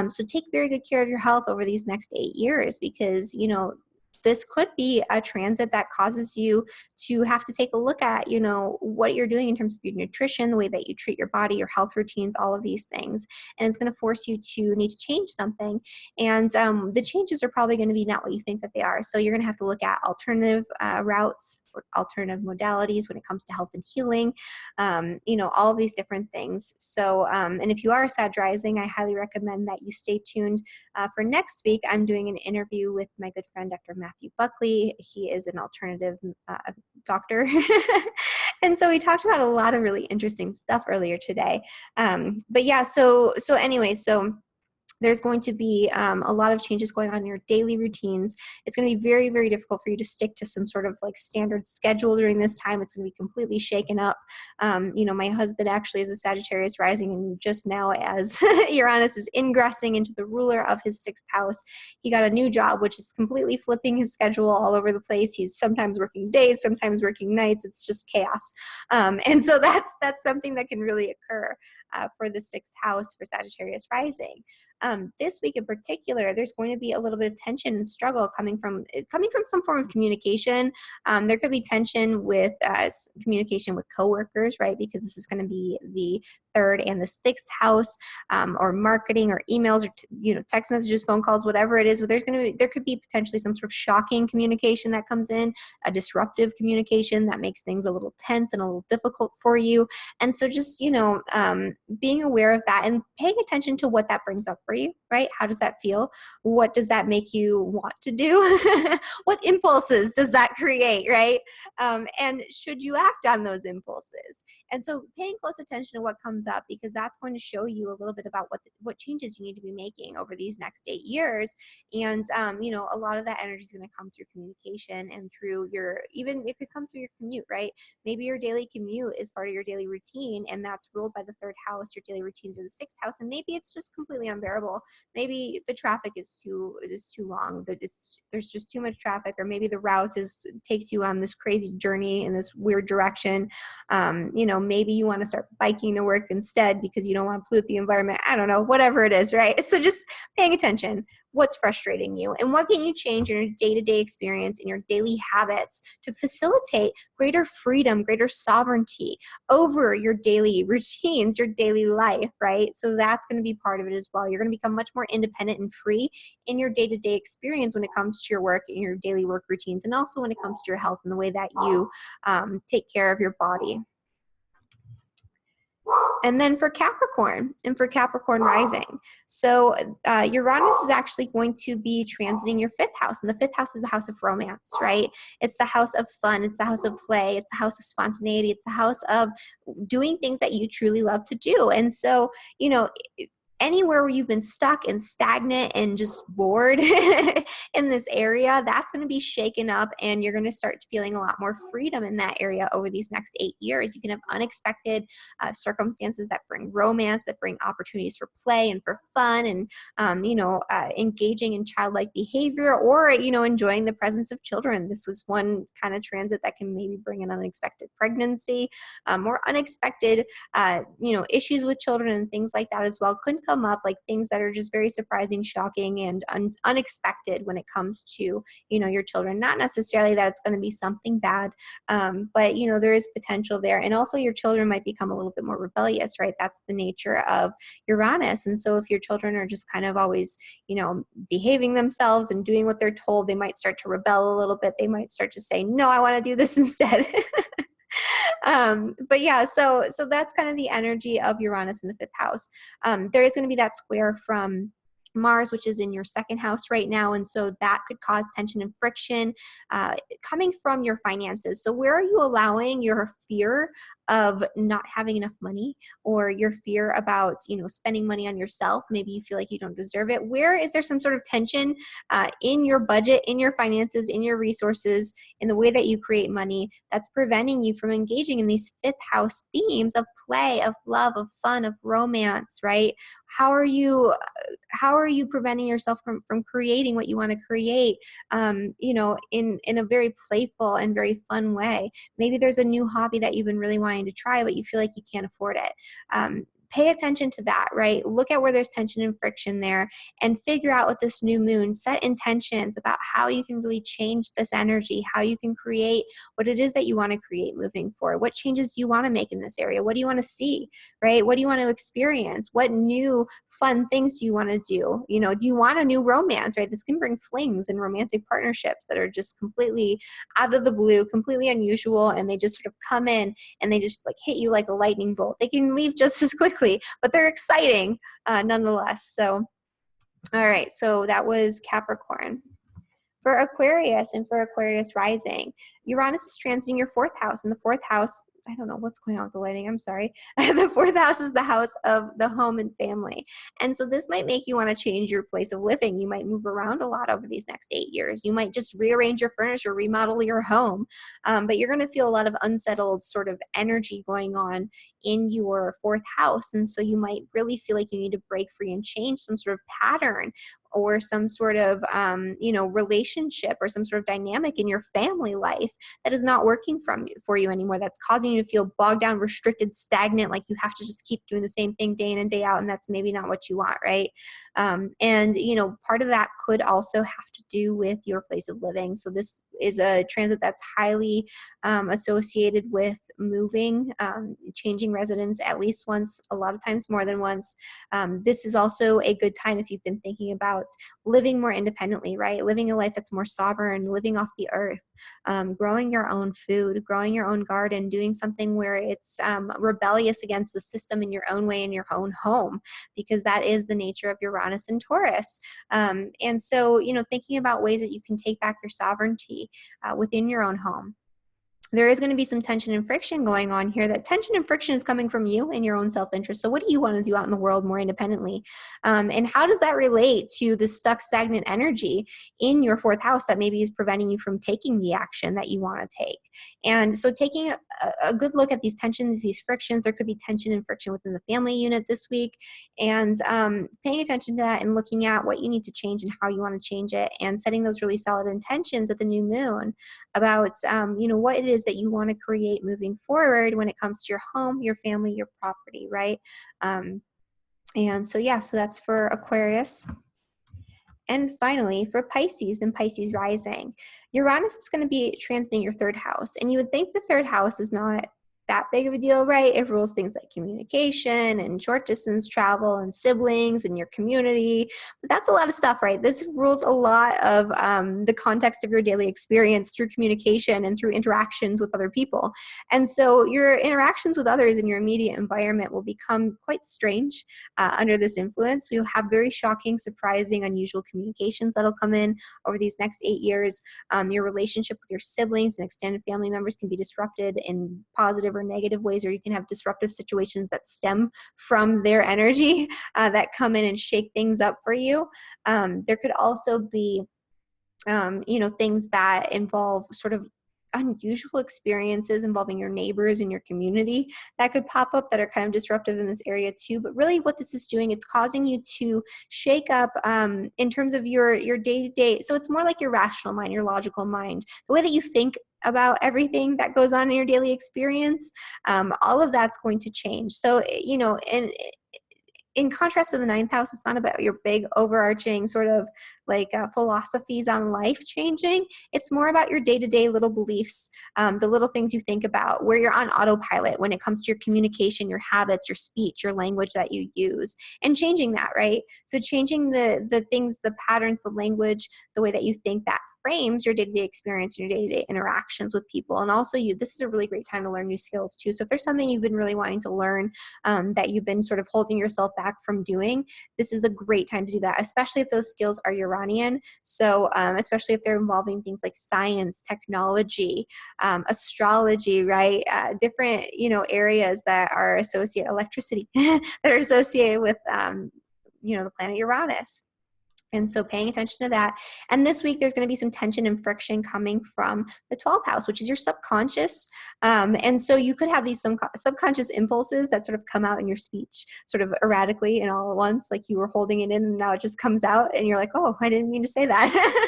So take very good care of your health over these next 8 years, because, this could be a transit that causes you to have to take a look at, what you're doing in terms of your nutrition, the way that you treat your body, your health routines, all of these things. And it's going to force you to need to change something. And the changes are probably going to be not what you think that they are. So you're going to have to look at alternative routes or alternative modalities when it comes to health and healing, all of these different things. So, and if you are a Sag rising, I highly recommend that you stay tuned for next week. I'm doing an interview with my good friend, Dr. Matthew Buckley. He is an alternative doctor. And so we talked about a lot of really interesting stuff earlier today. But yeah, so there's going to be a lot of changes going on in your daily routines. It's going to be very, very difficult for you to stick to some sort of like standard schedule during this time. It's going to be completely shaken up. My husband actually is a Sagittarius rising, and just now as Uranus is ingressing into the ruler of his 6th house, he got a new job, which is completely flipping his schedule all over the place. He's sometimes working days, sometimes working nights. It's just chaos. And so that's something that can really occur. for the 6th house for Sagittarius rising. This week in particular, there's going to be a little bit of tension and struggle coming from some form of communication. There could be tension with communication with coworkers, right? Because this is going to be the 3rd and the 6th house, or marketing or emails or text messages, phone calls, whatever it is. But there could be potentially some sort of shocking communication that comes in, a disruptive communication that makes things a little tense and a little difficult for you. And so just being aware of that and paying attention to what that brings up for you, right? How does that feel? What does that make you want to do? What impulses does that create, right? And should you act on those impulses? And so paying close attention to what comes up, because that's going to show you a little bit about what changes you need to be making over these next 8 years. And a lot of that energy is going to come through communication and through it could come through your commute, right? Maybe your daily commute is part of your daily routine, and that's ruled by the 3rd house. Your daily routines are the 6th house, and maybe it's just completely unbearable. Maybe the traffic is too long. There's just too much traffic, or maybe the route takes you on this crazy journey in this weird direction. Maybe you want to start biking to work instead because you don't want to pollute the environment. I don't know, whatever it is, right? So just paying attention. What's frustrating you, and what can you change in your day-to-day experience, in your daily habits, to facilitate greater freedom, greater sovereignty over your daily routines, your daily life, right? So that's going to be part of it as well. You're going to become much more independent and free in your day-to-day experience when it comes to your work and your daily work routines, and also when it comes to your health and the way that you take care of your body. And then for Capricorn and for Capricorn rising, so Uranus is actually going to be transiting your 5th house, and the 5th house is the house of romance, right? It's the house of fun. It's the house of play. It's the house of spontaneity. It's the house of doing things that you truly love to do. And so, anywhere where you've been stuck and stagnant and just bored in this area, that's going to be shaken up, and you're going to start feeling a lot more freedom in that area over these next 8 years. You can have unexpected circumstances that bring romance, that bring opportunities for play and for fun, and engaging in childlike behavior, or enjoying the presence of children. This was one kind of transit that can maybe bring an unexpected pregnancy, or unexpected issues with children and things like that as well. Couldn't come up, like things that are just very surprising, shocking, and unexpected when it comes to your children. Not necessarily that it's going to be something bad, but there is potential there. And also your children might become a little bit more rebellious, right? That's the nature of Uranus. And so if your children are just kind of always behaving themselves and doing what they're told, they might start to rebel a little bit. They might start to say, no, I want to do this instead. But yeah, so that's kind of the energy of Uranus in the 5th house. There is going to be that square from Mars, which is in your 2nd house right now. And so that could cause tension and friction coming from your finances. So where are you allowing your fear of not having enough money, or your fear about, spending money on yourself? Maybe you feel like you don't deserve it. Where is there some sort of tension in your budget, in your finances, in your resources, in the way that you create money, that's preventing you from engaging in these 5th house themes of play, of love, of fun, of romance, right? How are you preventing yourself from creating what you want to create, in a very playful and very fun way? Maybe there's a new hobby that you've been really wanting to try, but you feel like you can't afford it. Pay attention to that, right? Look at where there's tension and friction there, and figure out with this new moon, set intentions about how you can really change this energy, how you can create what it is that you want to create moving forward. What changes do you want to make in this area? What do you want to see, right? What do you want to experience? What new fun things do you want to do? Do you want a new romance, right? This can bring flings and romantic partnerships that are just completely out of the blue, completely unusual, and they just sort of come in and they just hit you like a lightning bolt. They can leave just as quickly, but they're exciting nonetheless. So, all right. So that was Capricorn. For Aquarius and for Aquarius rising, Uranus is transiting your 4th house, and the 4th house, I don't know what's going on with the lighting. I'm sorry. The 4th house is the house of the home and family. And so this might make you want to change your place of living. You might move around a lot over these next 8 years. You might just rearrange your furniture, remodel your home. But you're going to feel a lot of unsettled sort of energy going on in your 4th house. And so you might really feel like you need to break free and change some sort of pattern or some sort of, relationship or some sort of dynamic in your family life that is not working for you anymore, that's causing you to feel bogged down, restricted, stagnant, like you have to just keep doing the same thing day in and day out, and that's maybe not what you want, right? And part of that could also have to do with your place of living. So this is a transit that's highly associated with moving, changing residence at least once, a lot of times more than once. This is also a good time if you've been thinking about living more independently, right? Living a life that's more sovereign, living off the earth, growing your own food, growing your own garden, doing something where it's rebellious against the system in your own way in your own home, because that is the nature of Uranus and Taurus. And so, thinking about ways that you can take back your sovereignty within your own home. There is going to be some tension and friction going on here. That tension and friction is coming from you and your own self-interest. So what do you want to do out in the world more independently? And how does that relate to the stuck, stagnant energy in your fourth house that maybe is preventing you from taking the action that you want to take? And so taking a good look at these tensions, these frictions. There could be tension and friction within the family unit this week, and paying attention to that and looking at what you need to change and how you want to change it, and setting those really solid intentions at the new moon about what it is that you want to create moving forward when it comes to your home, your family, your property, right? And so so that's for Aquarius. And finally, for Pisces and Pisces rising, Uranus is going to be transiting your third house. And you would think the third house is not that big of a deal, right? It rules things like communication and short distance travel and siblings and your community. But that's a lot of stuff, right? This rules a lot of the context of your daily experience through communication and through interactions with other people. And so your interactions with others in your immediate environment will become quite strange under this influence. So you'll have very shocking, surprising, unusual communications that'll come in over these next 8 years. Your relationship with your siblings and extended family members can be disrupted in positive or negative ways, or you can have disruptive situations that stem from their energy that come in and shake things up for you. There could also be, things that involve sort of unusual experiences involving your neighbors and your community that could pop up that are kind of disruptive in this area too. But really what this is doing, it's causing you to shake up in terms of your day-to-day. So it's more like your rational mind, your logical mind, the way that you think about everything that goes on in your daily experience. All of that's going to change. So, and in contrast to the ninth house, it's not about your big overarching sort of like philosophies on life changing. It's more about your day-to-day little beliefs, the little things you think about, where you're on autopilot when it comes to your communication, your habits, your speech, your language that you use, and changing that, right? So changing the things, the patterns, the language, the way that you think, that frames your day-to-day experience, your day-to-day interactions with people. And also this is a really great time to learn new skills too. So if there's something you've been really wanting to learn that you've been sort of holding yourself back from doing, this is a great time to do that, especially if those skills are Uranian. So especially if they're involving things like science, technology, astrology, right? Different, areas that are associated, electricity, that are associated with, the planet Uranus. And so paying attention to that. And this week, there's going to be some tension and friction coming from the 12th house, which is your subconscious. And so you could have these subconscious impulses that sort of come out in your speech sort of erratically and all at once, like you were holding it in and now it just comes out and you're like, oh, I didn't mean to say that.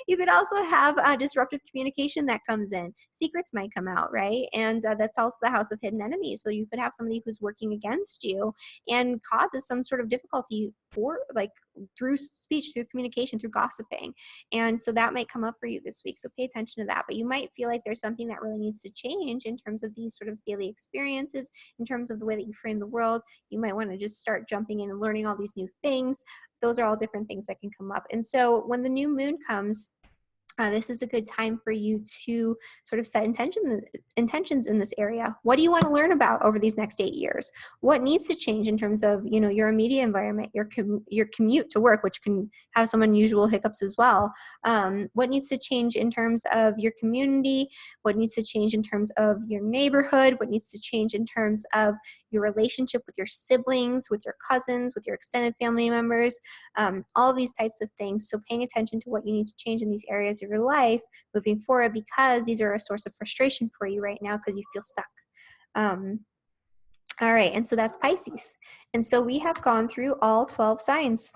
You could also have disruptive communication that comes in. Secrets might come out, right? And that's also the house of hidden enemies. So you could have somebody who's working against you and causes some sort of difficulty through speech, through communication, through gossiping. And so that might come up for you this week. So pay attention to that. But you might feel like there's something that really needs to change in terms of these sort of daily experiences, in terms of the way that you frame the world. You might want to just start jumping in and learning all these new things. Those are all different things that can come up. And so when the new moon comes, this is a good time for you to sort of set intentions in this area. What do you want to learn about over these next 8 years? What needs to change in terms of, your immediate environment, your commute to work, which can have some unusual hiccups as well. What needs to change in terms of your community? What needs to change in terms of your neighborhood? What needs to change in terms of your relationship with your siblings, with your cousins, with your extended family members? All these types of things. So paying attention to what you need to change in these areas of your life moving forward, because these are a source of frustration for you right now because you feel stuck. All right, and so that's Pisces. And so we have gone through all 12 signs.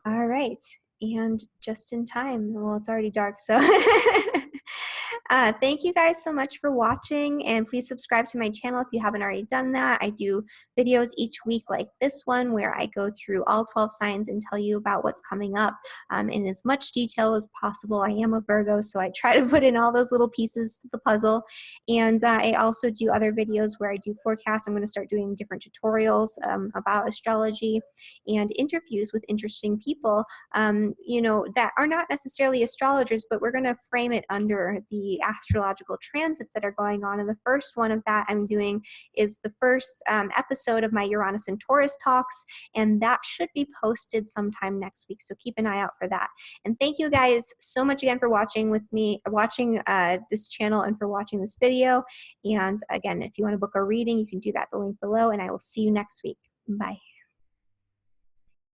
All right. And just in time. Well, it's already dark, so thank you guys so much for watching, and please subscribe to my channel if you haven't already done that. I do videos each week like this one where I go through all 12 signs and tell you about what's coming up in as much detail as possible. I am a Virgo, so I try to put in all those little pieces to the puzzle. And I also do other videos where I do forecasts. I'm going to start doing different tutorials about astrology and interviews with interesting people, you know, that are not necessarily astrologers, but we're going to frame it under the astrological transits that are going on. And the first one of that I'm doing is the first episode of my Uranus and Taurus talks, and that should be posted sometime next week. So keep an eye out for that. And thank you guys so much again for watching with me, watching this channel, and for watching this video. And again, if you want to book a reading, you can do that, the link below, and I will see you next week. Bye.